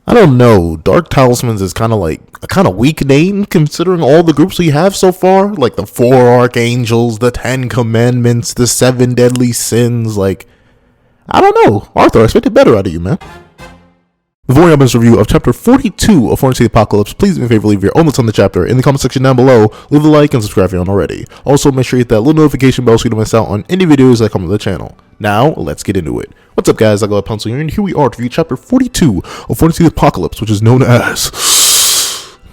I don't know. Dark Talismans is kind of like a kind of weak name considering all the groups we have so far, like the 4 Archangels, the 10 Commandments, the 7 Deadly Sins. Like, I don't know. Arthur, I expected better out of you, man. Before we have this review of chapter 42 of Foreign City Apocalypse, please do me a favor, leave your own thoughts on the chapter in the comment section down below, leave a like and subscribe if you haven't already. Also, make sure you hit that little notification bell so you don't miss out on any videos that come to the channel. Now, let's get into it. What's up, guys? I got a pencil here, and here we are to review chapter 42 of Foreign City Apocalypse, which is known as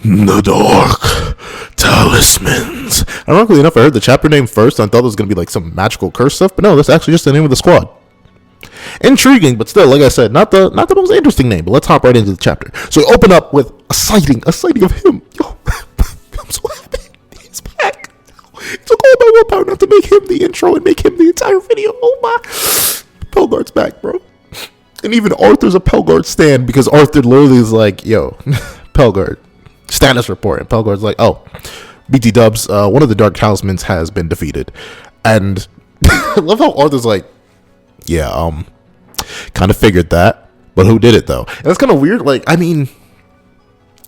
The Dark Talismans. Ironically enough, I heard the chapter name first, and I thought it was going to be like some magical curse stuff, but no, that's actually just the name of the squad. Intriguing, but still, like I said, not the most interesting name. But let's hop right into the chapter. So we open up with a sighting of him. Yo, I'm so happy he's back. It took all my willpower not to make him the intro and make him the entire video. Oh my, Pellegarde's back, bro. And even Arthur's a Pellegarde stan because Arthur literally is like, yo, Pellegarde status report, and Pellegarde's like, oh, BT Dubs, one of the Dark Talismans has been defeated, and I love how Arthur's like, yeah, kind of figured that, but who did it though? And that's kind of weird. Like, I mean,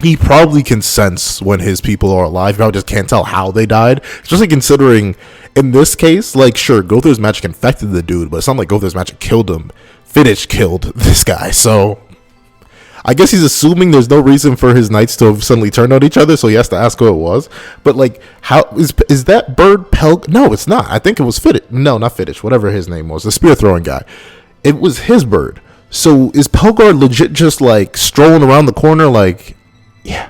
he probably can sense when his people are alive. He probably just can't tell how they died. Especially considering, in this case, like, sure, Gothar's magic infected the dude, but it's not like Gothar's magic killed him. Fittich killed this guy, so I guess he's assuming there's no reason for his knights to have suddenly turned on each other, so he has to ask who it was. But, like, how is that bird No, it's not. I think it was Fittich. No, not Fittich. Whatever his name was. The spear-throwing guy. It was his bird. So is Pellegarde legit just, like, strolling around the corner like, yeah,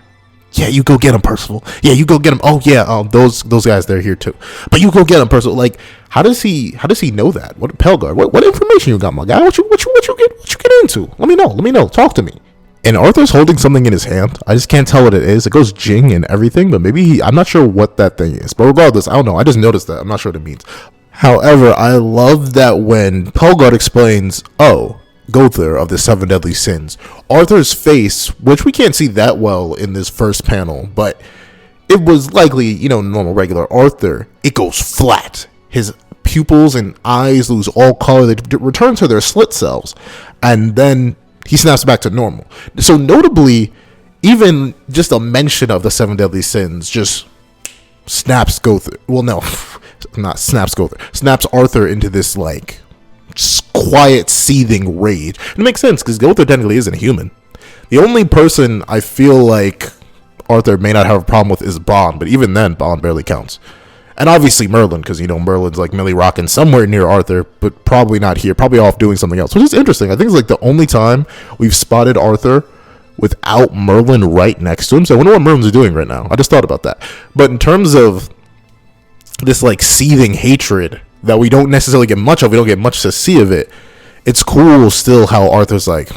you go get him, Percival. Yeah, you go get him. Oh, yeah, those guys, they're here, too. But you go get him, Percival. Like, how does he know that? What Pellegarde? What information you got, my guy? What you get into? Let me know. Talk to me. And Arthur's holding something in his hand. I just can't tell what it is. It goes jing and everything, but maybe I'm not sure what that thing is. But regardless, I don't know. I just noticed that. I'm not sure what it means. However, I love that when Pellegarde explains, oh, Gothar of the 7 Deadly Sins, Arthur's face, which we can't see that well in this first panel, but it was likely, normal, regular Arthur, it goes flat. His pupils and eyes lose all color. They return to their slit selves. And then he snaps back to normal. So notably, even just a mention of the 7 Deadly Sins just snaps Gothar. Well, no, not snaps Gothar. Snaps Arthur into this, like, quiet, seething rage. And it makes sense, because Gothar technically isn't a human. The only person I feel like Arthur may not have a problem with is Bond, but even then, Bond barely counts. And obviously Merlin, because, Merlin's like Millie rocking somewhere near Arthur, but probably not here. Probably off doing something else, which is interesting. I think it's like the only time we've spotted Arthur without Merlin right next to him. So I wonder what Merlin's doing right now. I just thought about that. But in terms of this, like, seething hatred that we don't necessarily get much of, we don't get much to see of it, it's cool still how Arthur's like,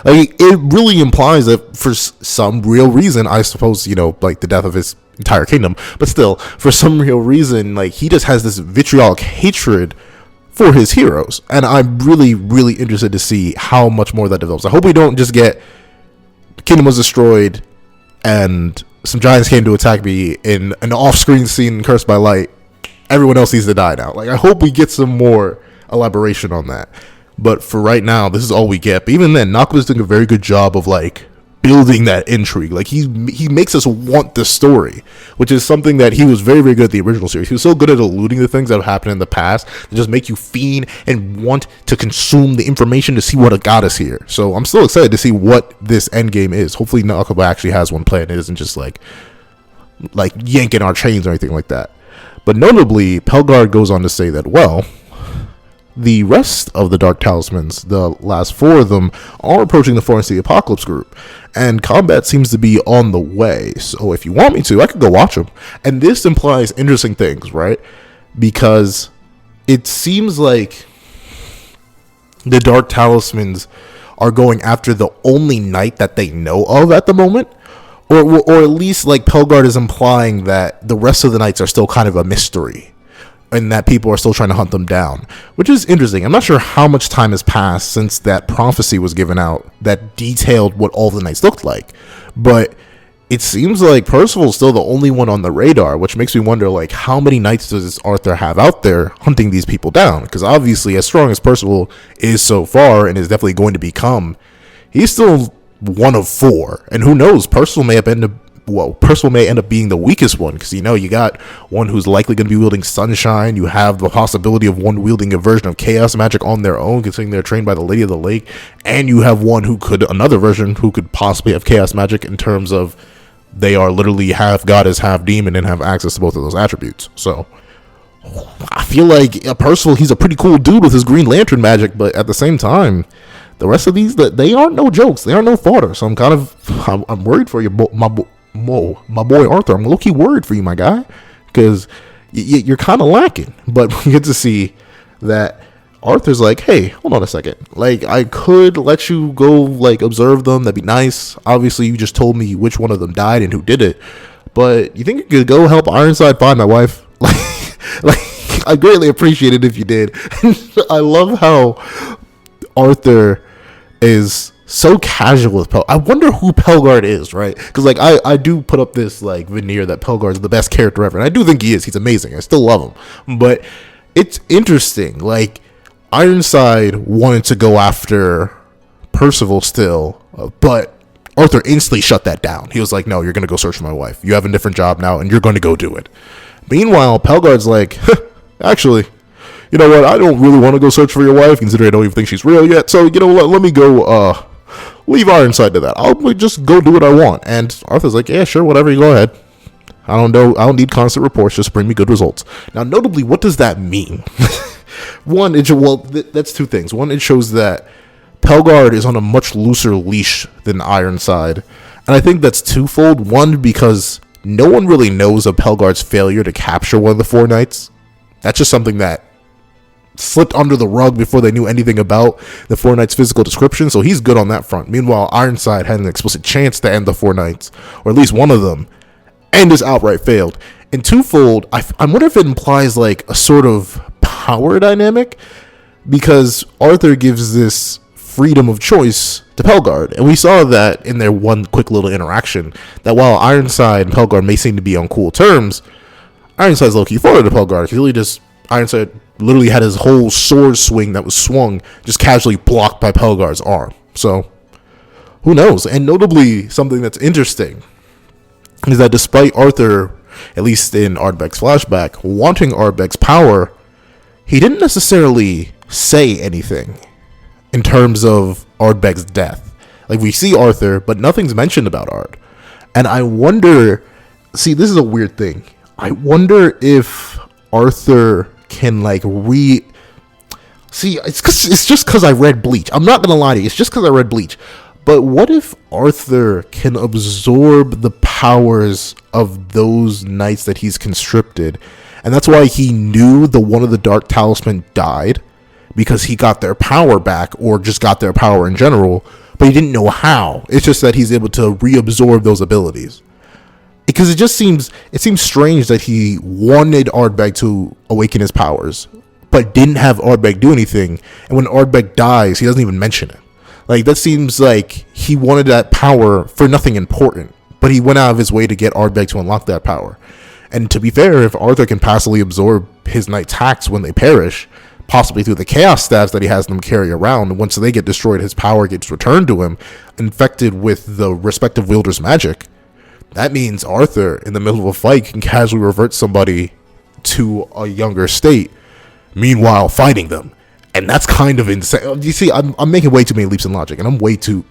it really implies that for some real reason, I suppose, like the death of his entire kingdom, but still, for some real reason, like, he just has this vitriolic hatred for his heroes, and I'm really, really interested to see how much more that develops. I hope we don't just get the kingdom was destroyed and some giants came to attack me in an off-screen scene, Cursed by Light. Everyone else needs to die now. Like, I hope we get some more elaboration on that. But for right now, this is all we get. But even then, Nakuma's doing a very good job of, like, building that intrigue. Like, he makes us want the story, which is something that he was very, very good at the original series. He was so good at alluding to things that have happened in the past that just make you fiend and want to consume the information to see what got us here. So I'm still excited to see what this endgame is. Hopefully Nakuma actually has one planned. It isn't just like yanking our chains or anything like that. But notably, Pellegarde goes on to say that, well, the rest of the Dark Talismans, the last 4 of them, are approaching the Foreign City Apocalypse group, and combat seems to be on the way. So if you want me to, I could go watch them. And this implies interesting things, right? Because it seems like the Dark Talismans are going after the only knight that they know of at the moment. Or at least, like, Pellegarde is implying that the rest of the knights are still kind of a mystery, and that people are still trying to hunt them down, which is interesting. I'm not sure how much time has passed since that prophecy was given out that detailed what all the knights looked like, but it seems like Percival's still the only one on the radar, which makes me wonder, like, how many knights does Arthur have out there hunting these people down? Because obviously, as strong as Percival is so far, and is definitely going to become he's still one of four. And who knows, Percival may end up being the weakest one, because you got one who's likely going to be wielding sunshine. You have the possibility of one wielding a version of chaos magic on their own, considering they're trained by the Lady of the Lake, and you have another version who could possibly have chaos magic, in terms of they are literally half goddess, half demon, and have access to both of those attributes. So I feel like Percival, he's a pretty cool dude with his Green Lantern magic, but at the same time, the rest of these, they aren't no jokes. They aren't no fodder. So I'm worried for you, my boy Arthur. I'm low-key worried for you, my guy, because you're kind of lacking. But we get to see that Arthur's like, hey, hold on a second. Like, I could let you go, like, observe them. That'd be nice. Obviously, you just told me which one of them died and who did it. But you think you could go help Ironside find my wife? Like, I greatly appreciate it if you did. I love how Arthur is so casual with I wonder who Pellegarde is, right? Because, like, I do put up this, like, veneer that Pellegarde is the best character ever. And I do think he is. He's amazing. I still love him. But it's interesting. Like, Ironside wanted to go after Percival still, but Arthur instantly shut that down. He was like, no, you're going to go search for my wife. You have a different job now, and you're going to go do it. Meanwhile, Pellegarde's like, actually, you know what? I don't really want to go search for your wife, considering I don't even think she's real yet. So, you know what? Let me go leave Ironside to that. I'll just go do what I want. And Arthur's like, yeah, sure, whatever. You go ahead. I don't know. I don't need constant reports. Just bring me good results. Now, notably, what does that mean? One, that's two things. One, it shows that Pellegarde is on a much looser leash than Ironside. And I think that's twofold. One, because no one really knows of Pellegarde's failure to capture one of the four knights. That's just something that slipped under the rug before they knew anything about the four knights' physical description. So he's good on that front. Meanwhile, Ironside had an explicit chance to end the four knights, or at least one of them, and just outright failed. And twofold, I wonder if it implies like a sort of power dynamic, because Arthur gives this freedom of choice to Pellegarde, and we saw that in their one quick little interaction, that while Ironside and Pellegarde may seem to be on cool terms, Ironside's low-key forward to Pellegarde. Ironside literally had his whole sword swing that was swung just casually blocked by Pellegarde's arm. So who knows? And notably, something that's interesting is that despite Arthur, at least in Ardbeg's flashback, wanting Ardbeg's power, he didn't necessarily say anything in terms of Ardbeg's death. Like, we see Arthur, but nothing's mentioned about Ard. And I wonder, see, this is a weird thing. I wonder if Arthur can, like, see, it's just because I read Bleach. I'm not going to lie to you. It's just because I read Bleach. But what if Arthur can absorb the powers of those knights that he's conscripted? And that's why he knew the one of the Dark Talisman died, because he got their power back, or just got their power in general, but he didn't know how. It's just that he's able to reabsorb those abilities. Because it seems strange that he wanted Ardbeg to awaken his powers, but didn't have Ardbeg do anything. And when Ardbeg dies, he doesn't even mention it. Like, that seems like he wanted that power for nothing important, but he went out of his way to get Ardbeg to unlock that power. And to be fair, if Arthur can passively absorb his knight's hacks when they perish, possibly through the chaos staves that he has them carry around, once they get destroyed, his power gets returned to him, infected with the respective wielder's magic, that means Arthur, in the middle of a fight, can casually revert somebody to a younger state, meanwhile fighting them. And that's kind of insane. You see, I'm making way too many leaps in logic, and I'm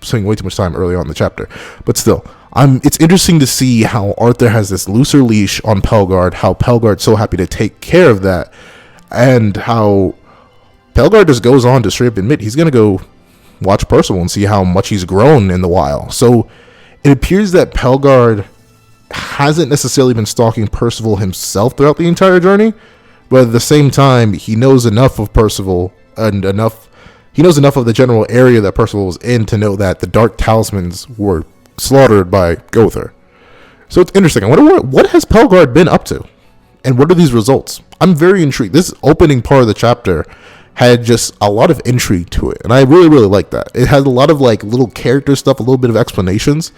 spending way too much time early on in the chapter. But still, it's interesting to see how Arthur has this looser leash on Pellegarde, how Pellegarde's so happy to take care of that, and how Pellegarde just goes on to straight up admit he's going to go watch Percival and see how much he's grown in the while. So it appears that Pellegarde hasn't necessarily been stalking Percival himself throughout the entire journey, but at the same time, he knows enough of Percival and he knows enough of the general area that Percival was in to know that the Dark Talismans were slaughtered by Gother. So it's interesting. I wonder what has Pellegarde been up to, and what are these results? I'm very intrigued. This opening part of the chapter had just a lot of intrigue to it, and I really, really like that. It had a lot of like little character stuff, a little bit of explanations,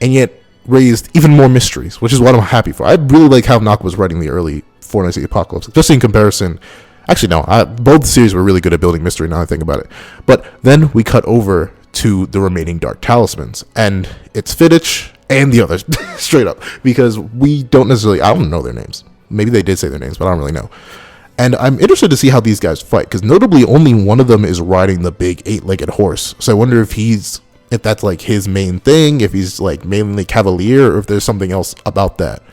and yet raised even more mysteries, which is what I'm happy for. I really like how Naka was writing the early Four Knights of the Apocalypse, just in comparison. Actually, no, both series were really good at building mystery, now I think about it. But then we cut over to the remaining dark talismans. And it's Fittich and the others, straight up, because we don't necessarily, I don't know their names. Maybe they did say their names, but I don't really know. And I'm interested to see how these guys fight, because notably only one of them is riding the big 8-legged horse. So I wonder if that's like his main thing, if he's like mainly cavalier, or if there's something else about that.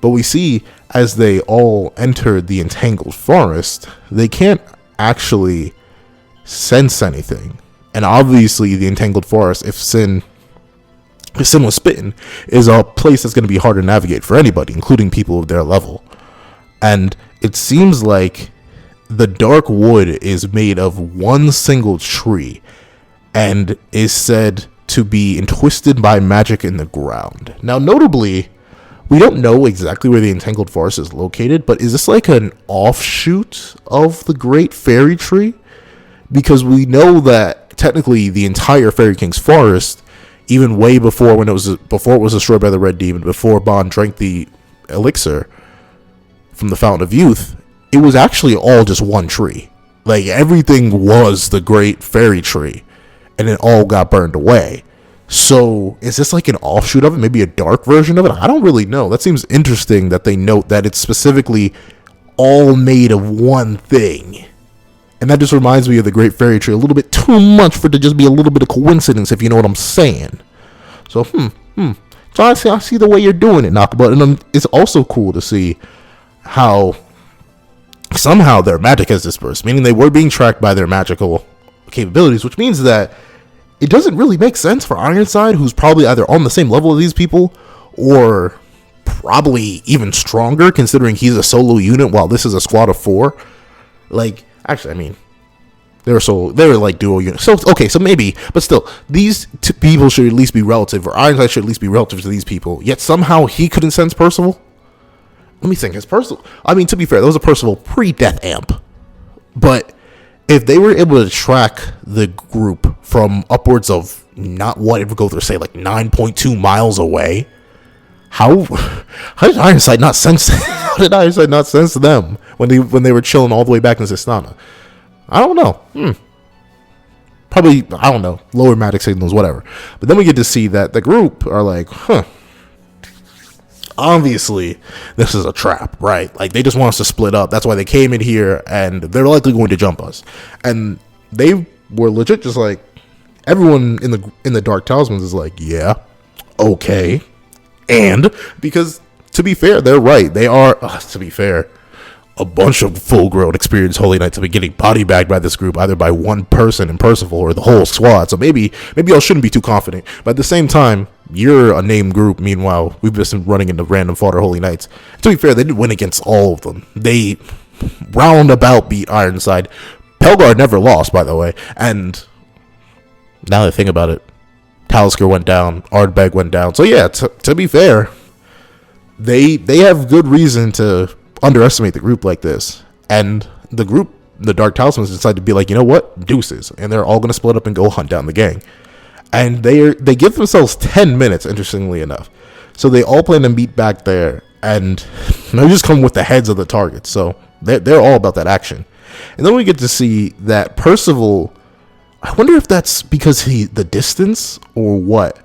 But we see as they all enter the entangled forest, they can't actually sense anything. And obviously the entangled forest, if Sin was spitting, is a place that's going to be hard to navigate for anybody, including people of their level. And it seems like the dark wood is made of one single tree and is said to be entwisted by magic in the ground. Now, notably, we don't know exactly where the entangled forest is located, but is this like an offshoot of the great fairy tree? Because we know that technically the entire Fairy King's forest, even way before it was destroyed by the Red Demon, before Bond drank the elixir from the Fountain of Youth, it was actually all just one tree. Like, everything was the great fairy tree, and it all got burned away. So is this like an offshoot of it, maybe a dark version of it? I don't really know. That seems interesting that they note that it's specifically all made of one thing. And that just reminds me of the great fairy tree a little bit too much for it to just be a little bit of coincidence, if you know what I'm saying. So, So I see the way you're doing it, Nakaba. And it's also cool to see how somehow their magic has dispersed, meaning they were being tracked by their magical capabilities, which means that it doesn't really make sense for Ironside, who's probably either on the same level as these people or probably even stronger, considering he's a solo unit while this is a squad of 4. Like, actually, I mean, they were like duo units. So, okay, so maybe, but still, these two people should at least be relative, or Ironside should at least be relative to these people, yet somehow he couldn't sense Percival? Let me think. His Percival, I mean, to be fair, that was a Percival pre-Death Amp. But if they were able to track the group from upwards of, not what it would go through, say, like 9.2 miles away, how did Ironside not sense? How did Ironside not sense them when they were chilling all the way back in Sistana? I don't know. Probably, I don't know, lower magic signals, whatever. But then we get to see that the group are like, obviously this is a trap, right? Like, they just want us to split up. That's why they came in here, and they're likely going to jump us. And they were legit just like, everyone in the Dark Talismans is like, yeah, okay. And because, to be fair, they're right. They are, to be fair, a bunch of full-grown, experienced Holy Knights have been getting body bagged by this group, either by one person in Percival or the whole squad. So maybe y'all shouldn't be too confident. But at the same time, you're a named group. Meanwhile, we've just been running into random fodder Holy Knights. To be fair, they didn't win against all of them. They roundabout beat Ironside. PELLGARDE never lost, by the way. And now that I think about it, Talisker went down, Ardbeg went down. So yeah, to be fair, they have good reason to underestimate the group like this. And the group, the Dark Talismans, decide to be like, you know what, deuces, and they're all going to split up and go hunt down the gang. And they give themselves 10 minutes, interestingly enough. So they all plan to meet back there, and they just come with the heads of the targets. So they're all about that action. And then we get to see that Percival, I wonder if that's because the distance or what,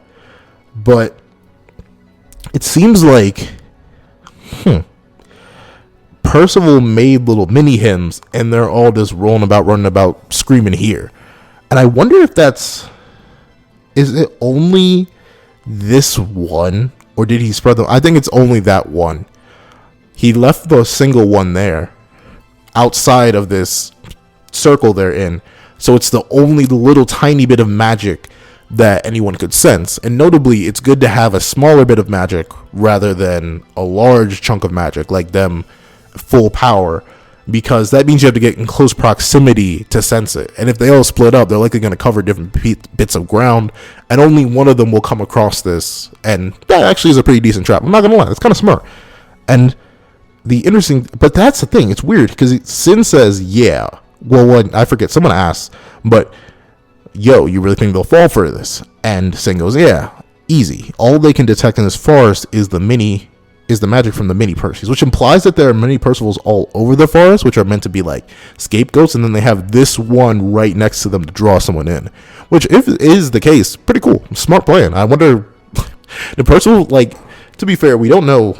but it seems like Percival made little mini hymns, and they're all just running about, screaming here. And I wonder if is it only this one, or did he spread them? I think it's only that one. He left the single one there, outside of this circle they're in. So it's the only little tiny bit of magic that anyone could sense. And notably, it's good to have a smaller bit of magic rather than a large chunk of magic, like them full power, because that means you have to get in close proximity to sense it. And if they all split up, they're likely going to cover different bits of ground, and only one of them will come across this. And that actually is a pretty decent trap. I'm not going to lie, it's kind of smart. And but that's the thing, it's weird, because Sin says, yeah. Well, I forget, someone asked, but, yo, you really think they'll fall for this? And Sin goes, yeah, easy. All they can detect in this forest is the mini is the magic from the mini Percies, which implies that there are many Percivals all over the forest, which are meant to be like scapegoats, and then they have this one right next to them to draw someone in. Which, if it is the case, pretty cool, smart plan. I wonder, the Percival, like, to be fair, we don't know.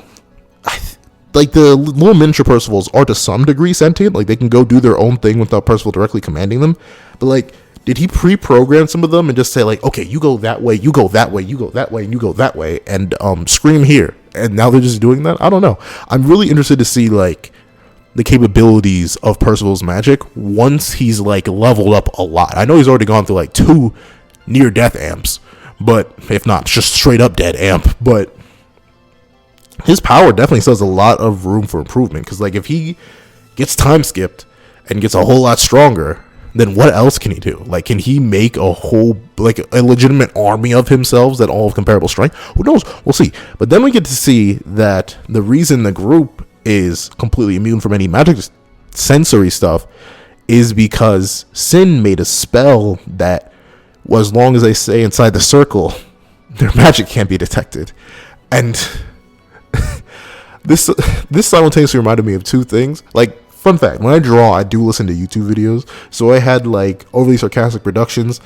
Like, the little miniature Percivals are to some degree sentient, like they can go do their own thing without Percival directly commanding them. But like, did he pre-program some of them and just say like, okay, you go that way, you go that way, you go that way, and you go that way, and scream here? And now they're just doing that? I don't know. I'm really interested to see like the capabilities of Percival's magic once he's like leveled up a lot. I know he's already gone through like 2 near-death amps, but if not, just straight up dead amp. But his power definitely still has a lot of room for improvement, because like if he gets time skipped and gets a whole lot stronger, then what else can he do? Like, can he make a whole, like, a legitimate army of himself that all have comparable strength? Who knows? We'll see. But then we get to see that the reason the group is completely immune from any magic sensory stuff is because Sin made a spell that, well, as long as they stay inside the circle, their magic can't be detected. And this simultaneously reminded me of 2 things. Like, fun fact, when I draw, I do listen to YouTube videos. So I had like Overly Sarcastic Productions,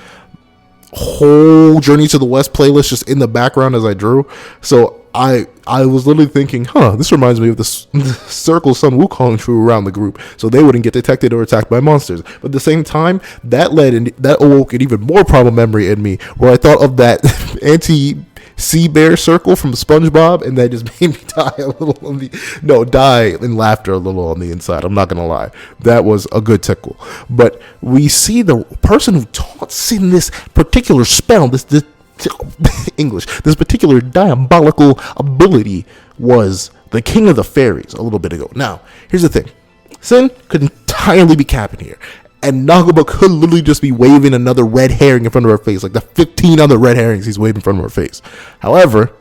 whole Journey to the West playlist just in the background as I drew. So I was literally thinking, this reminds me of the circle Sun Wukong drew around the group, so they wouldn't get detected or attacked by monsters. But at the same time, that awoke an even more problem memory in me, where I thought of that anti-sea bear circle from SpongeBob, and that just made me die in laughter a little on the inside. I'm not gonna lie, that was a good tickle. But we see the person who taught Sin this particular spell, this particular diabolical ability, was the King of the Fairies a little bit ago. Now, here's the thing. Sin could entirely be capping here, and Nagaba could literally just be waving another red herring in front of her face, like the 15 other red herrings he's waving in front of her face. However,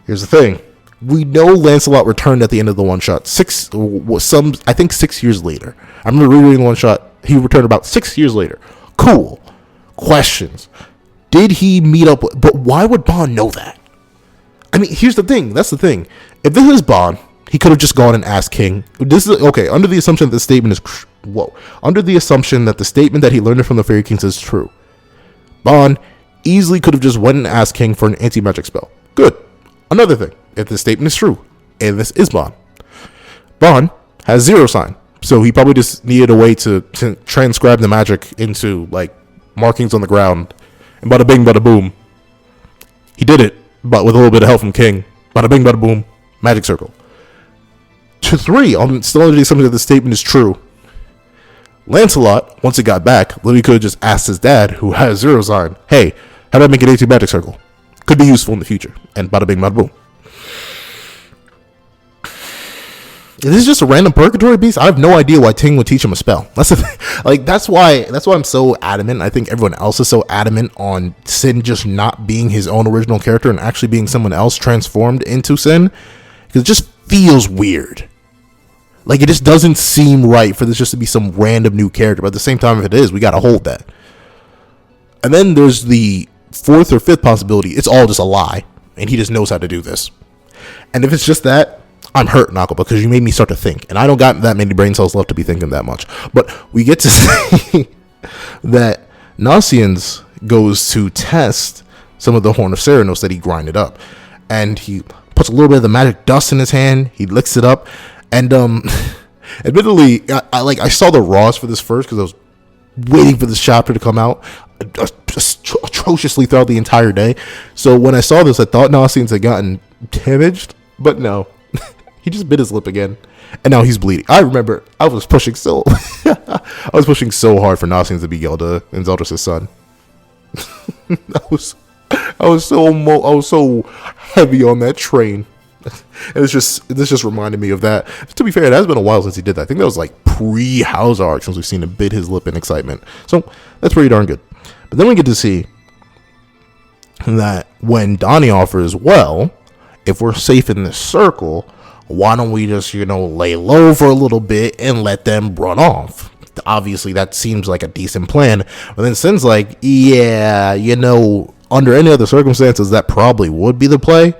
here's the thing. We know Lancelot returned at the end of the one-shot, 6 years later. I remember rereading the one-shot. He returned about 6 years later. Cool. Questions. Did he meet up with, but why would Bond know that? I mean, here's the thing. That's the thing. If this is Bond, he could have just gone and asked King. This is okay. Under the assumption that the statement is under the assumption that the statement that he learned it from the Fairy Kings is true, Bond easily could have just went and asked King for an anti-magic spell. Good. Another thing. If the statement is true, and this is Bond has 0 sign, so he probably just needed a way to transcribe the magic into like markings on the ground. And bada bing, bada boom. He did it, but with a little bit of help from King. Bada bing, bada boom. Magic circle. To 3, still under the assumption that the statement is true, Lancelot, once he got back, literally could have just asked his dad, who has 0 sign, hey, how do I make an 18 magic circle? Could be useful in the future. And bada bing, bada boom. If this is just a random purgatory beast, I have no idea why Ting would teach him a spell. That's the thing. Like, that's why I'm so adamant. I think everyone else is so adamant on Sin just not being his own original character and actually being someone else transformed into Sin, because it just feels weird. Like, it just doesn't seem right for this just to be some random new character. But at the same time, if it is, we gotta hold that. And then there's the 4th or 5th possibility. It's all just a lie, and he just knows how to do this. And if it's just that, I'm hurt, Nako, because you made me start to think, and I don't got that many brain cells left to be thinking that much. But we get to see that Nasians goes to test some of the Horn of Ceranos that he grinded up, and he puts a little bit of the magic dust in his hand. He licks it up, and admittedly, I saw the raws for this first because I was waiting for this chapter to come out atrociously throughout the entire day. So when I saw this, I thought Nasians had gotten damaged, but no. He just bit his lip again, and now he's bleeding. I remember I was pushing so hard for Nasians to be Gelda and Zeldris' son. I was so heavy on that train. This just reminded me of that. To be fair, it has been a while since he did that. I think that was like pre-House arc since we've seen him bit his lip in excitement. So that's pretty darn good. But then we get to see that when Donnie offers, well, if we're safe in this circle, why don't we just, lay low for a little bit and let them run off? Obviously, that seems like a decent plan. But then Sin's like, yeah, under any other circumstances, that probably would be the play.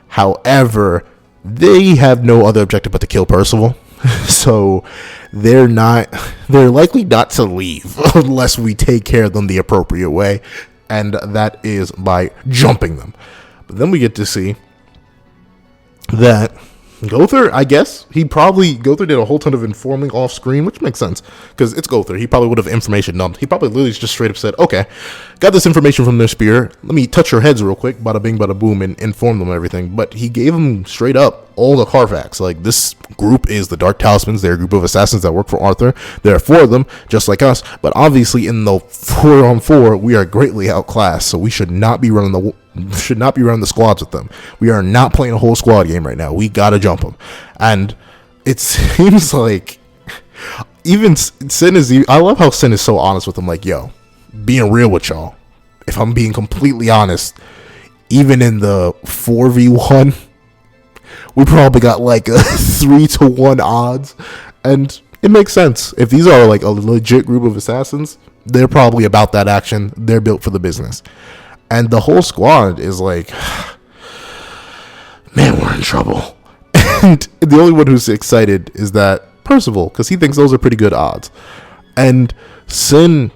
However, they have no other objective but to kill Percival. So they're likely not to leave unless we take care of them the appropriate way, and that is by jumping them. But then we get to see that Gowther, I guess, Gowther did a whole ton of informing off screen, which makes sense, because it's Gowther. He probably would have information dumped. He probably literally just straight up said, okay, got this information from their spear, let me touch your heads real quick, bada bing, bada boom, and inform them everything. But he gave them straight up all the Carfax. Like, this group is the Dark Talismans. They're a group of assassins that work for Arthur. There are 4 of them, just like us, but obviously in the 4-on-4, we are greatly outclassed, so we should not be running the squads with them. We are not playing a whole squad game right now. We gotta jump them. And it seems like even Sin I love how Sin is so honest with them. Like, yo, being real with y'all, if I'm being completely honest, even in the 4v1, we probably got like a 3-to-1 odds. And it makes sense. If these are like a legit group of assassins, they're probably about that action. They're built for the business. And the whole squad is like, man, we're in trouble. And the only one who's excited is that Percival, because he thinks those are pretty good odds. And Sin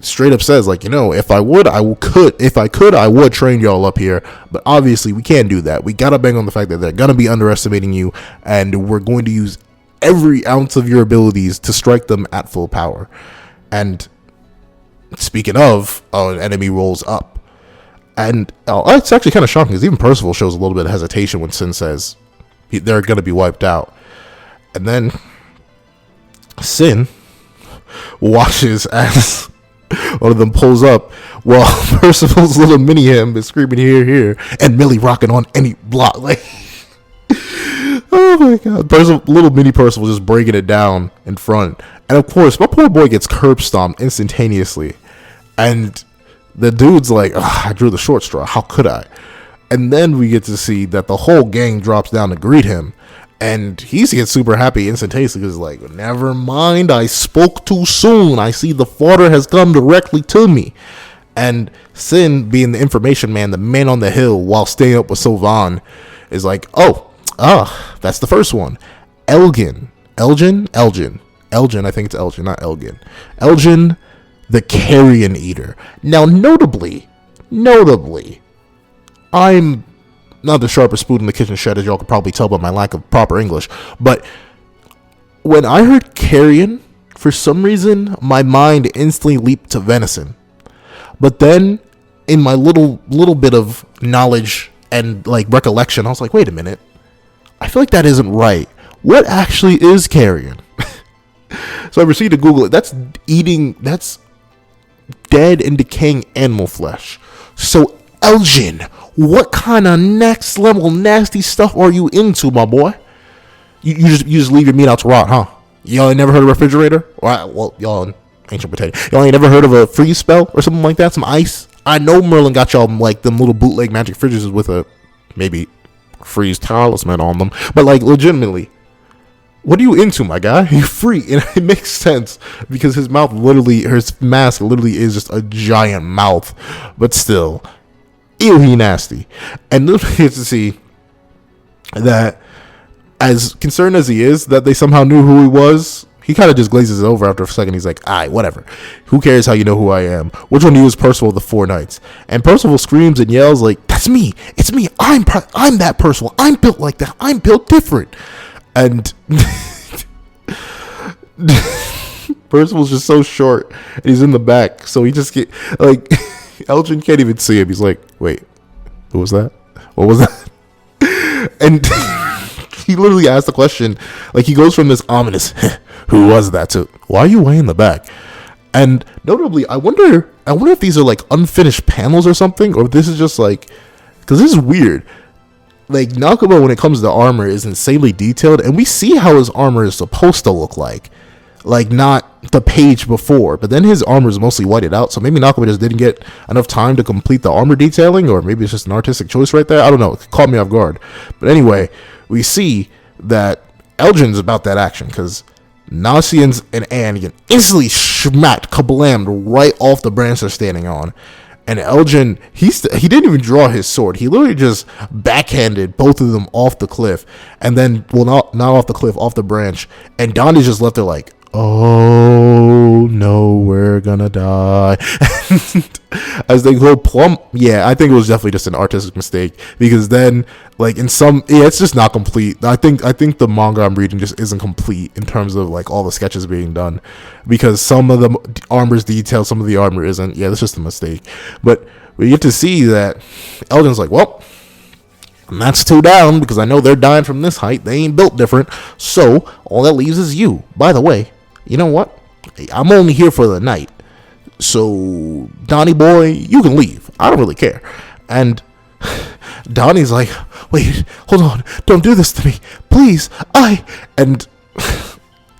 straight up says, like, if I could, I would train y'all up here. But obviously, we can't do that. We gotta bang on the fact that they're gonna be underestimating you, and we're going to use every ounce of your abilities to strike them at full power. And speaking of, an enemy rolls up. And it's actually kind of shocking, because even Percival shows a little bit of hesitation when Sin says they're going to be wiped out. And then Sin watches as one of them pulls up while Percival's little mini him is screaming here, and Millie rocking on any block. Like, oh my god, little mini Percival just breaking it down in front. And of course, my poor boy gets curb stomped instantaneously. And the dude's like, I drew the short straw. How could I? And then we get to see that the whole gang drops down to greet him. And he gets super happy instantaneously, because he's like, never mind, I spoke too soon. I see the father has come directly to me. And Sin, being the information man, the man on the hill, while staying up with Sylvan, is like, that's the first one. Elgin, I think it's Elgin, not Elgin. Elgin, the carrion eater. Now, notably, I'm not the sharpest spoon in the kitchen shed, as y'all could probably tell by my lack of proper English. But when I heard carrion, for some reason, my mind instantly leaped to venison. But then, in my little bit of knowledge and like recollection, I was like, wait a minute, I feel like that isn't right. What actually is carrion? So I proceeded to Google it. That's dead and decaying animal flesh. So Elgin, what kind of next level nasty stuff are you into, my boy? You just leave your meat out to rot, huh? Y'all ain't never heard of a refrigerator? Well, y'all ancient potato. Y'all ain't never heard of a freeze spell or something like that? Some ice? I know Merlin got y'all like them little bootleg magic fridges with a maybe freeze talisman on them, but like legitimately, what are you into, my guy? You're free. And it makes sense, because his mask literally is just a giant mouth. But still, ew, he nasty. And then we get to see that, as concerned as he is that they somehow knew who he was, he kind of just glazes over after a second. He's like, alright, whatever. Who cares how you know who I am? Which one of you is Percival of the Four Knights? And Percival screams and yells like, that's me. It's me. I'm that Percival. I'm built like that. I'm built different. And Percival's just so short, and he's in the back, so he just get like Elgin can't even see him. He's like, wait, who was that? What was that? And he literally asked the question, like he goes from this ominous who was that to why are you way in the back? And notably, I wonder if these are like unfinished panels or something, or if this is just like, because this is weird. Like, Nakuba, when it comes to armor, is insanely detailed, and we see how his armor is supposed to look like not the page before, but then his armor is mostly whited out, so maybe Nakuba just didn't get enough time to complete the armor detailing, or maybe it's just an artistic choice right there. I don't know, it caught me off guard. But anyway, we see that Elgin's about that action, because Nasians and Anne get instantly smacked, kablammed right off the branch they're standing on. And Elgin, he didn't even draw his sword. He literally just backhanded both of them off the cliff. And then, well, not off the cliff, off the branch. And Donnie's just left there like, oh no, we're gonna die. As they go plump, yeah, I think it was definitely just an artistic mistake, because then, like, in some, yeah, it's just not complete. I think the manga I'm reading just isn't complete in terms of like all the sketches being done, because some of the armor's detailed, some of the armor isn't. Yeah, that's just a mistake. But we get to see that Elgin's like, well, and that's 2 down, because I know they're dying from this height. They ain't built different, so all that leaves is you. By the way, you know what? I'm only here for the night, so Donnie boy, you can leave. I don't really care. And Donnie's like, wait, hold on, don't do this to me, please. And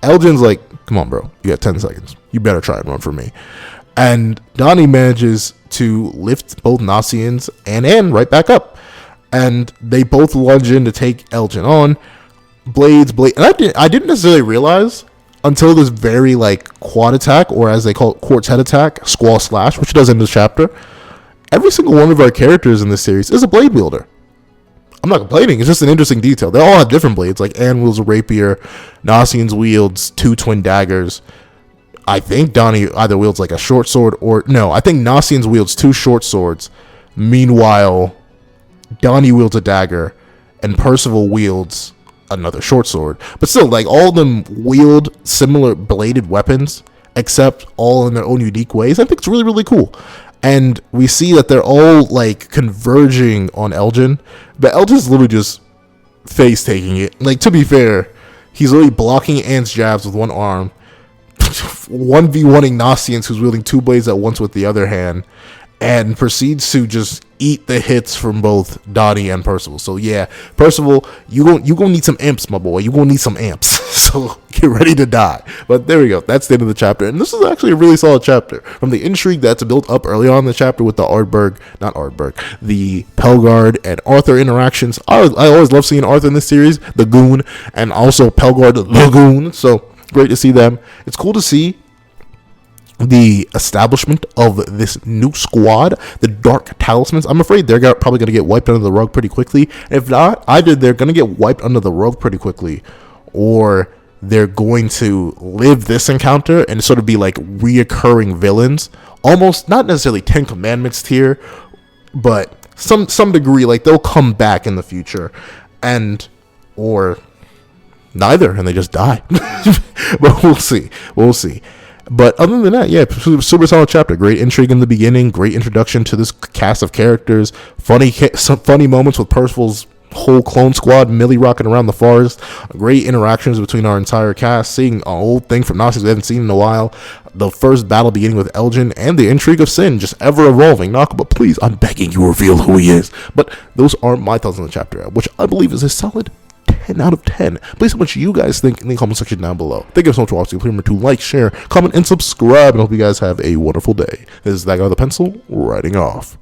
Elgin's like, come on, bro, you got 10 seconds. You better try and run for me. And Donnie manages to lift both Nasians and Anne right back up, and they both lunge in to take Elgin on. Blades. And I didn't necessarily realize until this very like quad attack, or as they call it, quartz head attack, squall slash, which does in this chapter. Every single one of our characters in this series is a blade wielder. I'm not complaining. It's just an interesting detail. They all have different blades. Like Anne wields a rapier, Nasians wields 2 twin daggers. I think Donnie either wields like a short sword, or no, I think Nasians wields 2 short swords. Meanwhile, Donnie wields a dagger, and Percival wields another short sword. But still, like, all of them wield similar bladed weapons, except all in their own unique ways. I think it's really, really cool. And we see that they're all like converging on Elgin, but Elgin's literally just face taking it. Like, to be fair, he's literally blocking Anne's jabs with one arm, 1v1ing Nasians, who's wielding 2 blades at once with the other hand, and proceeds to just eat the hits from both Donnie and Percival. So yeah, Percival, you gonna need some amps, my boy. You gonna need some amps. So get ready to die. But there we go. That's the end of the chapter. And this is actually a really solid chapter. From the intrigue that's built up early on in the chapter with the the Pellegarde and Arthur interactions. I always love seeing Arthur in this series, the goon, and also Pellegarde, the goon. So great to see them. It's cool to see the establishment of this new squad, the Dark Talismans. I'm afraid they're probably going to get wiped under the rug pretty quickly. If not, either they're going to get wiped under the rug pretty quickly, or they're going to live this encounter and sort of be like reoccurring villains, almost not necessarily 10 Commandments tier, but some degree, like they'll come back in the future, and or neither, and they just die. But we'll see. But other than that, yeah, super solid chapter. Great intrigue in the beginning. Great introduction to this cast of characters. Some funny moments with Percival's whole clone squad, Millie rocking around the forest. Great interactions between our entire cast. Seeing an old thing from Nasians we haven't seen in a while. The first battle beginning with Elgin, and the intrigue of Sin just ever evolving. But please, I'm begging you, reveal who he is. But those aren't my thoughts on the chapter, which I believe is a solid 10 out of 10. Please, how much you guys think in the comment section down below. Thank you so much for watching. Please remember to like, share, comment, and subscribe. And I hope you guys have a wonderful day. This is that guy with the pencil, writing off.